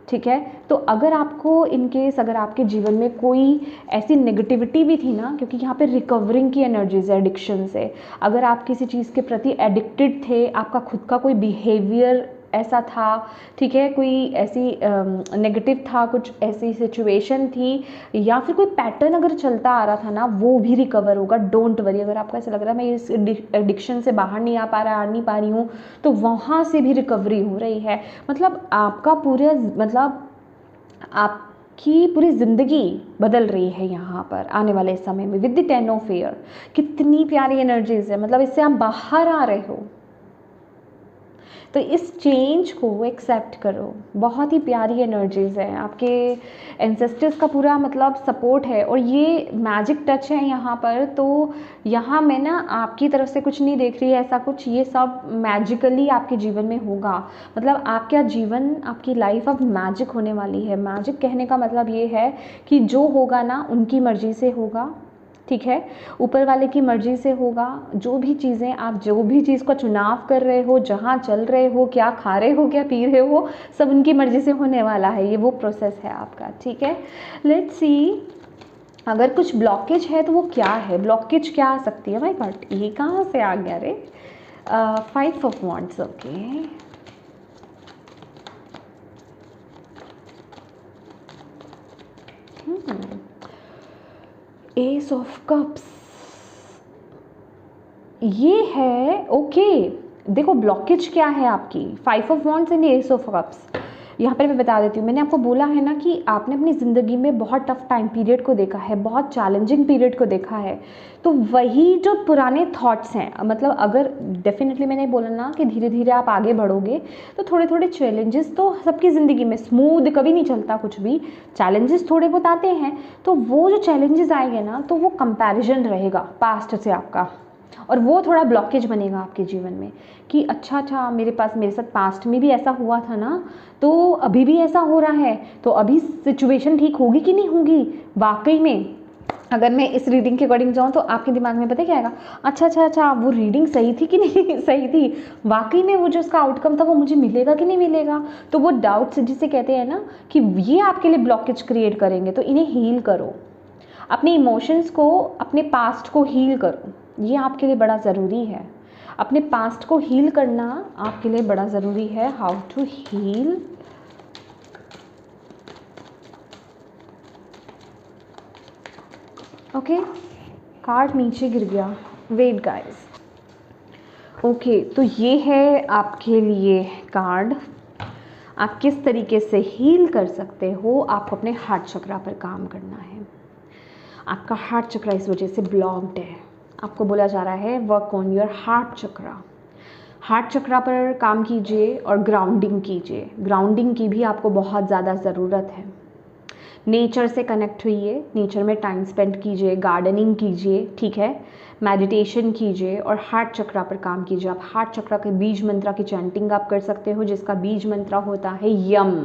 ठीक है, तो अगर आपको इनकेस अगर आपके जीवन में कोई ऐसी नेगेटिविटी भी थी ना, क्योंकि यहाँ पे रिकवरिंग की एनर्जीज है एडिक्शन से, अगर आप किसी चीज़ के प्रति एडिक्टेड थे, आपका खुद का कोई बिहेवियर ऐसा था, ठीक है, कोई ऐसी नेगेटिव था, कुछ ऐसी सिचुएशन थी या फिर कोई पैटर्न अगर चलता आ रहा था ना, वो भी रिकवर होगा। Don't worry. अगर आपको ऐसा लग रहा है मैं इस एडिक्शन से बाहर नहीं आ नहीं पा रही हूँ, तो वहाँ से भी रिकवरी हो रही है। मतलब आपका पूरा, मतलब आपकी पूरी ज़िंदगी बदल रही है यहाँ पर आने वाले समय में विद द 10 ऑफ एयर। कितनी प्यारी एनर्जीज है, मतलब इससे आप बाहर आ रहे हो। तो इस चेंज को एक्सेप्ट करो। बहुत ही प्यारी एनर्जीज़ है, आपके एंसेस्टर्स का पूरा मतलब सपोर्ट है, और ये मैजिक टच है यहाँ पर। तो यहाँ मैं ना आपकी तरफ से कुछ नहीं देख रही है ऐसा कुछ, ये सब मैजिकली आपके जीवन में होगा। मतलब आपका जीवन, आपकी लाइफ अब मैजिक होने वाली है। मैजिक कहने का मतलब ये है कि जो होगा ना उनकी मर्ज़ी से होगा, ठीक है, ऊपर वाले की मर्ज़ी से होगा। जो भी चीज़ें आप, जो भी चीज़ का चुनाव कर रहे हो, जहाँ चल रहे हो, क्या खा रहे हो, क्या पी रहे हो, सब उनकी मर्ज़ी से होने वाला है। ये वो प्रोसेस है आपका, ठीक है। लेट्स सी, अगर कुछ ब्लॉकेज है तो वो क्या है, ब्लॉकेज क्या आ सकती है। माय गॉड, ये कहाँ से आ गया रे। 5 of wands, okay. S of cups, ये है ओके। देखो ब्लॉकेज क्या है आपकी, 5 of wands and S of cups. यहाँ पर मैं बता देती हूँ, मैंने आपको बोला है ना कि आपने अपनी ज़िंदगी में बहुत टफ टाइम पीरियड को देखा है, बहुत चैलेंजिंग पीरियड को देखा है। तो वही जो पुराने थॉट्स हैं, मतलब अगर डेफिनेटली मैंने बोला ना कि धीरे धीरे आप आगे बढ़ोगे, तो थोड़े थोड़े चैलेंजेस तो सबकी ज़िंदगी में, स्मूथ कभी नहीं चलता कुछ भी, चैलेंजेस थोड़े बहुत आते हैं। तो वो जो चैलेंजेस आएंगे ना, तो वो कंपैरिजन रहेगा पास्ट से आपका, और वो थोड़ा ब्लॉकेज बनेगा आपके जीवन में कि अच्छा मेरे साथ पास्ट में भी ऐसा हुआ था ना, तो अभी भी ऐसा हो रहा है, तो अभी सिचुएशन ठीक होगी कि नहीं होगी। वाकई में अगर मैं इस रीडिंग के अकॉर्डिंग जाऊँ तो आपके दिमाग में पता क्या आएगा, अच्छा वो रीडिंग सही थी कि नहीं सही थी, वाकई में वो जो उसका आउटकम था वो मुझे मिलेगा कि नहीं मिलेगा। तो वो डाउट्स जिसे कहते हैं ना कि ये आपके लिए ब्लॉकेज क्रिएट करेंगे, तो इन्हें हील करो। अपने इमोशंस को, अपने पास्ट को हील करो, ये आपके लिए बड़ा ज़रूरी है। अपने पास्ट को हील करना आपके लिए बड़ा ज़रूरी है। How to heal, okay, card नीचे गिर गया, वेट गाइस। ओके, तो ये है आपके लिए कार्ड, आप किस तरीके से हील कर सकते हो। आपको अपने हार्ट चक्रा पर काम करना है। आपका हार्ट चक्रा इस वजह से ब्लॉक्ड है। आपको बोला जा रहा है work on your heart chakra. Heart chakra पर काम कीजिए और ग्राउंडिंग कीजिए। ग्राउंडिंग की भी आपको बहुत ज़्यादा ज़रूरत है। नेचर से कनेक्ट हुइए, नेचर में टाइम स्पेंड कीजिए, गार्डनिंग कीजिए, ठीक है, मेडिटेशन कीजिए और हार्ट चक्रा पर काम कीजिए। आप हार्ट चक्रा के बीज मंत्रा की चैंटिंग आप कर सकते हो, जिसका बीज मंत्रा होता है यम,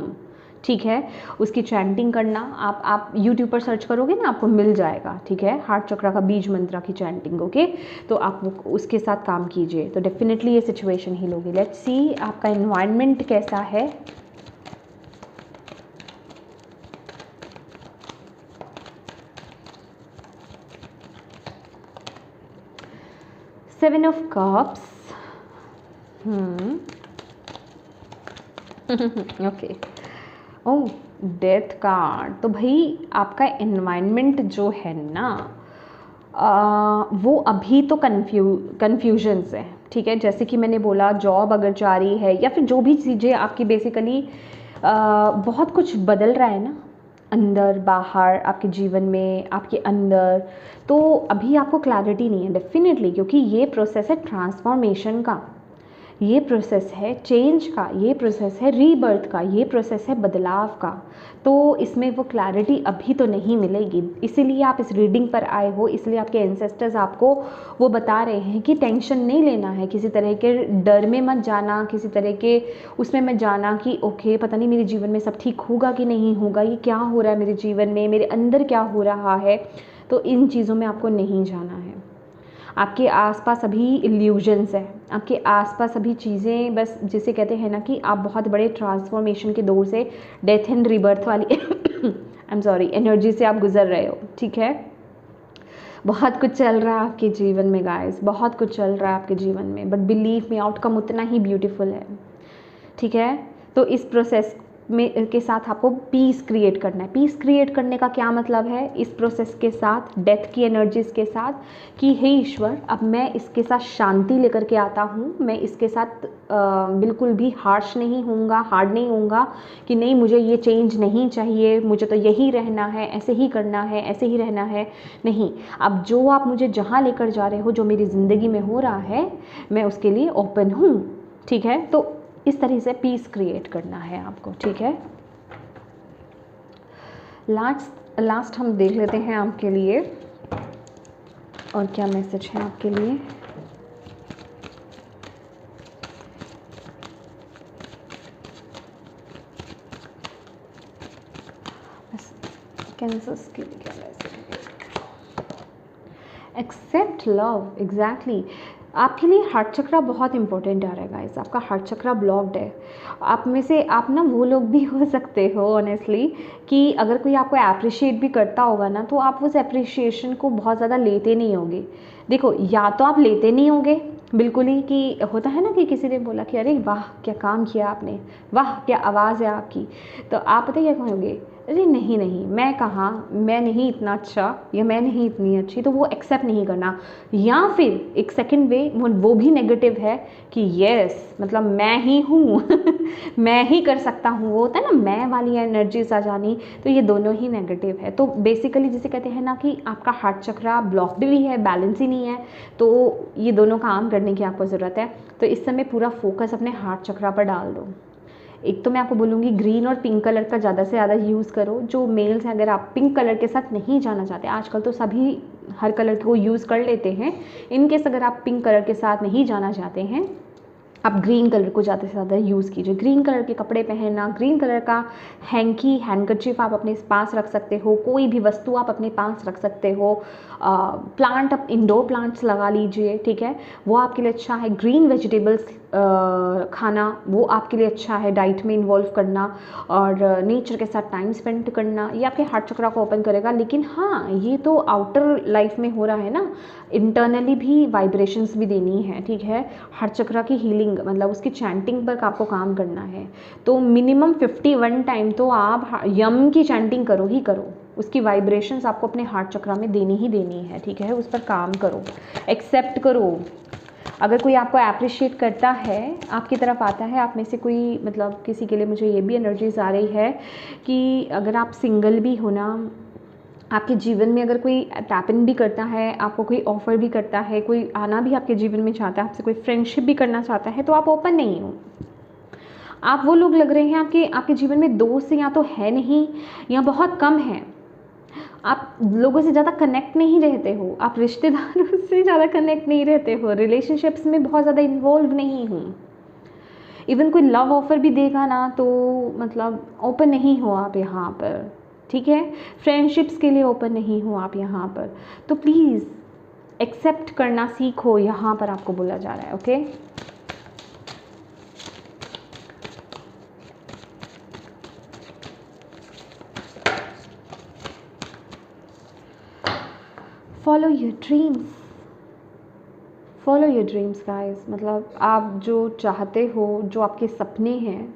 ठीक है। उसकी चैंटिंग करना आप यूट्यूब पर सर्च करोगे ना, आपको मिल जाएगा, ठीक है, हार्ट चक्रा का बीज मंत्रा की चैंटिंग, ओके। तो आप उसके साथ काम कीजिए, तो डेफिनेटली ये सिचुएशन हील होगी। लेट्स सी आपका एनवायरनमेंट कैसा है। Seven of cups, okay, oh death card. तो भाई आपका एनवायरनमेंट जो है ना, वो अभी तो कन्फ्यूजन्स है, ठीक है। जैसे कि मैंने बोला, जॉब अगर जा रही है या फिर जो भी चीज़ें आपकी बेसिकली बहुत कुछ बदल रहा है ना, अंदर बाहर आपके जीवन में, आपके अंदर, तो अभी आपको क्लैरिटी नहीं है डेफिनेटली, क्योंकि ये प्रोसेस है ट्रांसफॉर्मेशन का, ये प्रोसेस है चेंज का, ये प्रोसेस है रीबर्थ का, ये प्रोसेस है बदलाव का। तो इसमें वो क्लैरिटी अभी तो नहीं मिलेगी, इसीलिए आप इस रीडिंग पर आए हो। इसलिए आपके एंसेस्टर्स आपको वो बता रहे हैं कि टेंशन नहीं लेना है, किसी तरह के डर में मत जाना, किसी तरह के उसमें मत जाना कि ओके पता नहीं मेरे जीवन में सब ठीक होगा कि नहीं होगा, ये क्या हो रहा है मेरे जीवन में, मेरे अंदर क्या हो रहा है। तो इन चीज़ों में आपको नहीं जाना है। आपके आसपास अभी इल्यूजन्स है, आपके आसपास अभी चीज़ें बस, जिसे कहते हैं ना कि आप बहुत बड़े ट्रांसफॉर्मेशन के दौर से, डेथ एंड रीबर्थ वाली आई एम सॉरी एनर्जी से आप गुजर रहे हो, ठीक है। बहुत कुछ चल रहा है आपके जीवन में गाइस, बहुत कुछ चल रहा है आपके जीवन में, बट बिलीव मी आउटकम उतना ही ब्यूटीफुल है, ठीक है। तो इस प्रोसेस में के साथ आपको पीस क्रिएट करना है। पीस क्रिएट करने का क्या मतलब है, इस प्रोसेस के साथ, डेथ की एनर्जीज के साथ, कि हे ईश्वर अब मैं इसके साथ शांति लेकर के आता हूँ, मैं इसके साथ बिल्कुल भी हार्श नहीं होऊंगा, हार्ड नहीं होऊंगा कि नहीं मुझे ये चेंज नहीं चाहिए, मुझे तो यही रहना है, ऐसे ही करना है, ऐसे ही रहना है। नहीं, अब जो आप मुझे जहाँ लेकर जा रहे हो, जो मेरी ज़िंदगी में हो रहा है, मैं उसके लिए ओपन हूँ, ठीक है। तो इस तरह से पीस क्रिएट करना है आपको, ठीक है। लास्ट हम देख लेते हैं आपके लिए और क्या मैसेज है आपके लिए। कैंसर्स के लिए क्या मैसेज है? Accept love, exactly. आपके लिए हार्ट चक्रा बहुत इंपॉर्टेंट आ रहा है गाइस। आपका हार्ट चक्रा ब्लॉक्ड है। आप में से आप ना वो लोग भी हो सकते हो ऑनेस्टली कि अगर कोई आपको अप्रिशिएट भी करता होगा ना, तो आप उस अप्रिशिएशन को बहुत ज़्यादा लेते नहीं होगे। देखो, या तो आप लेते नहीं होगे बिल्कुल ही, कि होता है ना कि किसी ने बोला कि अरे वाह क्या काम किया आपने, वाह क्या आवाज़ है आपकी, तो आप पता क्या कहोगे, अरे नहीं नहीं मैं कहाँ, मैं नहीं इतना अच्छा या मैं नहीं इतनी अच्छी, तो वो एक्सेप्ट नहीं करना। या फिर एक सेकंड वे वो भी नेगेटिव है कि यस मतलब मैं ही हूँ मैं ही कर सकता हूँ, वो होता है ना मैं वाली एनर्जीज आ जानी, तो ये दोनों ही नेगेटिव है। तो बेसिकली जिसे कहते हैं ना कि आपका हार्ट चक्रा ब्लॉक्ड भी है, बैलेंस ही नहीं है, तो ये दोनों काम करने की आपको ज़रूरत है। तो इस समय पूरा फोकस अपने हार्ट चक्रा पर डाल दो। एक तो मैं आपको बोलूँगी ग्रीन और पिंक कलर का ज़्यादा से ज़्यादा यूज़ करो। जो मेल्स हैं, अगर आप पिंक कलर के साथ नहीं जाना चाहते, आजकल तो सभी हर कलर को यूज़ कर लेते हैं, इनकेस अगर आप पिंक कलर के साथ नहीं जाना चाहते हैं, आप ग्रीन कलर को ज़्यादा से ज़्यादा यूज़ कीजिए। ग्रीन कलर के कपड़े पहनना, ग्रीन कलर का हैंकी हैंडकरचीफ आप अपने पास रख सकते हो, कोई भी वस्तु आप अपने पास रख सकते हो। प्लांट, आप इंडोर प्लांट्स लगा लीजिए, ठीक है, वो आपके लिए अच्छा है। ग्रीन वेजिटेबल्स खाना वो आपके लिए अच्छा है, डाइट में इन्वॉल्व करना और नेचर के साथ टाइम स्पेंड करना, ये आपके हार्ट चक्रा को ओपन करेगा। लेकिन हाँ, ये तो आउटर लाइफ में हो रहा है ना, इंटरनली भी वाइब्रेशंस भी देनी है, ठीक है। हार्ट चक्रा की हीलिंग मतलब उसकी चैंटिंग पर आपको काम करना है। तो मिनिमम 51 टाइम तो आप यम की चैंटिंग करो ही करो, उसकी वाइब्रेशंस आपको अपने हार्ट चक्रा में देनी ही देनी है, ठीक है। उस पर काम करो, एक्सेप्ट करो। अगर कोई आपको अप्रिशिएट करता है, आपकी तरफ आता है, आप में से कोई मतलब किसी के लिए मुझे ये भी एनर्जीज आ रही है कि अगर आप सिंगल भी हो ना, आपके जीवन में अगर कोई टैप इन भी करता है, आपको कोई ऑफ़र भी करता है, कोई आना भी आपके जीवन में चाहता है, आपसे कोई फ्रेंडशिप भी करना चाहता है, तो आप ओपन नहीं हो। आप वो लोग लग रहे हैं आपके जीवन में दोस्त या तो है नहीं या बहुत कम है। आप लोगों से ज़्यादा कनेक्ट नहीं रहते हो, आप रिश्तेदारों से ज़्यादा कनेक्ट नहीं रहते हो, रिलेशनशिप्स में बहुत ज़्यादा इन्वॉल्व नहीं हूँ। इवन कोई लव ऑफ़र भी देगा ना, तो मतलब ओपन नहीं हो आप यहाँ पर, ठीक है। फ्रेंडशिप्स के लिए ओपन नहीं हो आप यहाँ पर। तो प्लीज़ एक्सेप्ट करना सीखो, यहाँ पर आपको बोला जा रहा है, okay. Follow your dreams, follow your dreams guys. मतलब आप जो चाहते हो, जो आपके सपने हैं,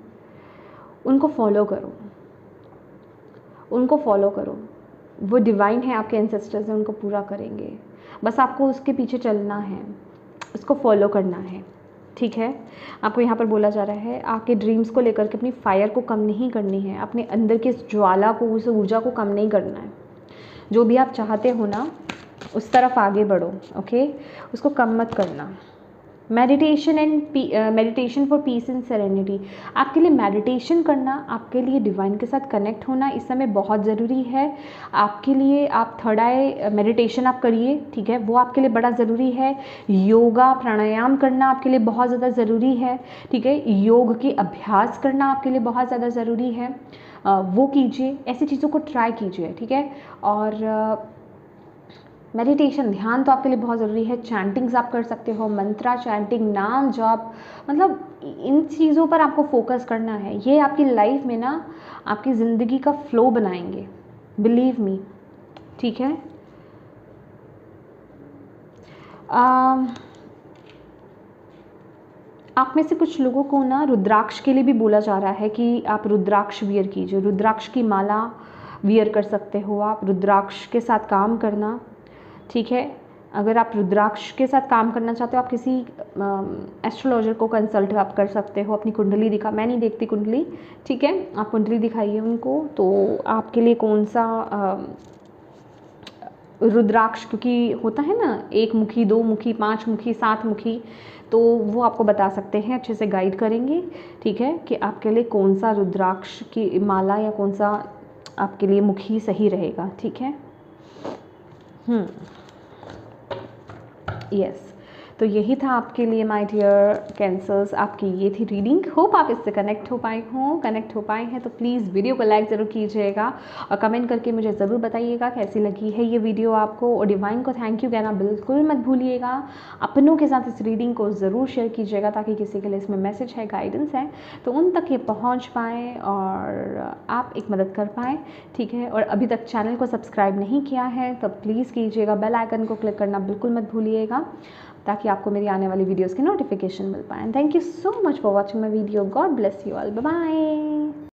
उनको फॉलो करो, उनको फॉलो करो। वो डिवाइन है, आपके एंसेस्टर्स हैं, उनको पूरा करेंगे। बस आपको उसके पीछे चलना है, उसको फॉलो करना है, ठीक है। आपको यहाँ पर बोला जा रहा है आपके ड्रीम्स को लेकर के अपनी फायर को कम नहीं करनी है, अपने अंदर की इस ज्वाला को, उस ऊर्जा को कम नहीं करना है। जो भी आप चाहते हो ना, उस तरफ आगे बढ़ो, ओके। उसको कम मत करना। Meditation for piece and serenity. आपके लिए मेडिटेशन करना, आपके लिए डिवाइन के साथ कनेक्ट होना इस समय बहुत ज़रूरी है। आपके लिए आप थर्ड आई मेडिटेशन आप करिए, ठीक है, वो आपके लिए बड़ा ज़रूरी है। योगा प्राणायाम करना आपके लिए बहुत ज़्यादा ज़रूरी है, ठीक है। योग के अभ्यास करना आपके लिए बहुत ज़्यादा ज़रूरी है, वो कीजिए, ऐसी चीज़ों को ट्राई कीजिए, ठीक है। और मेडिटेशन, ध्यान तो आपके लिए बहुत ज़रूरी है। चैंटिंग्स आप कर सकते हो, मंत्रा चैंटिंग, नाम जप, मतलब इन चीज़ों पर आपको फोकस करना है। ये आपकी लाइफ में ना आपकी ज़िंदगी का फ्लो बनाएंगे, बिलीव मी, ठीक है। आप में से कुछ लोगों को ना रुद्राक्ष के लिए भी बोला जा रहा है कि आप रुद्राक्ष वियर कीजिए। रुद्राक्ष की माला वियर कर सकते हो आप, रुद्राक्ष के साथ काम करना, ठीक है। अगर आप रुद्राक्ष के साथ काम करना चाहते हो, आप किसी एस्ट्रोलॉजर को कंसल्ट आप कर सकते हो। अपनी कुंडली दिखा, मैं नहीं देखती कुंडली, ठीक है, आप कुंडली दिखाइए उनको, तो आपके लिए कौन सा रुद्राक्ष, क्योंकि होता है ना 1 मुखी, 2 मुखी, 5 मुखी, 7 मुखी, तो वो आपको बता सकते हैं, अच्छे से गाइड करेंगे, ठीक है, कि आपके लिए कौन सा रुद्राक्ष की माला या कौन सा आपके लिए मुखी सही रहेगा, ठीक है। यस, तो यही था आपके लिए माय डियर कैंसर्स, आपकी ये थी रीडिंग। होप आप इससे कनेक्ट हो पाए हैं तो प्लीज़ वीडियो को लाइक ज़रूर कीजिएगा और कमेंट करके मुझे ज़रूर बताइएगा कैसी लगी है ये वीडियो आपको। और डिवाइन को थैंक यू कहना बिल्कुल मत भूलिएगा। अपनों के साथ इस रीडिंग को ज़रूर शेयर कीजिएगा ताकि किसी के लिए इसमें मैसेज है, गाइडेंस है, तो उन तक ये पहुँच पाएँ और आप एक मदद कर पाएँ, ठीक है। और अभी तक चैनल को सब्सक्राइब नहीं किया है तो प्लीज़ कीजिएगा, बेल आइकन को क्लिक करना बिल्कुल मत भूलिएगा ताकि आपको मेरी आने वाली वीडियोस की नोटिफिकेशन मिल पाए। Thank you so much for watching my video. God bless you all. Bye bye.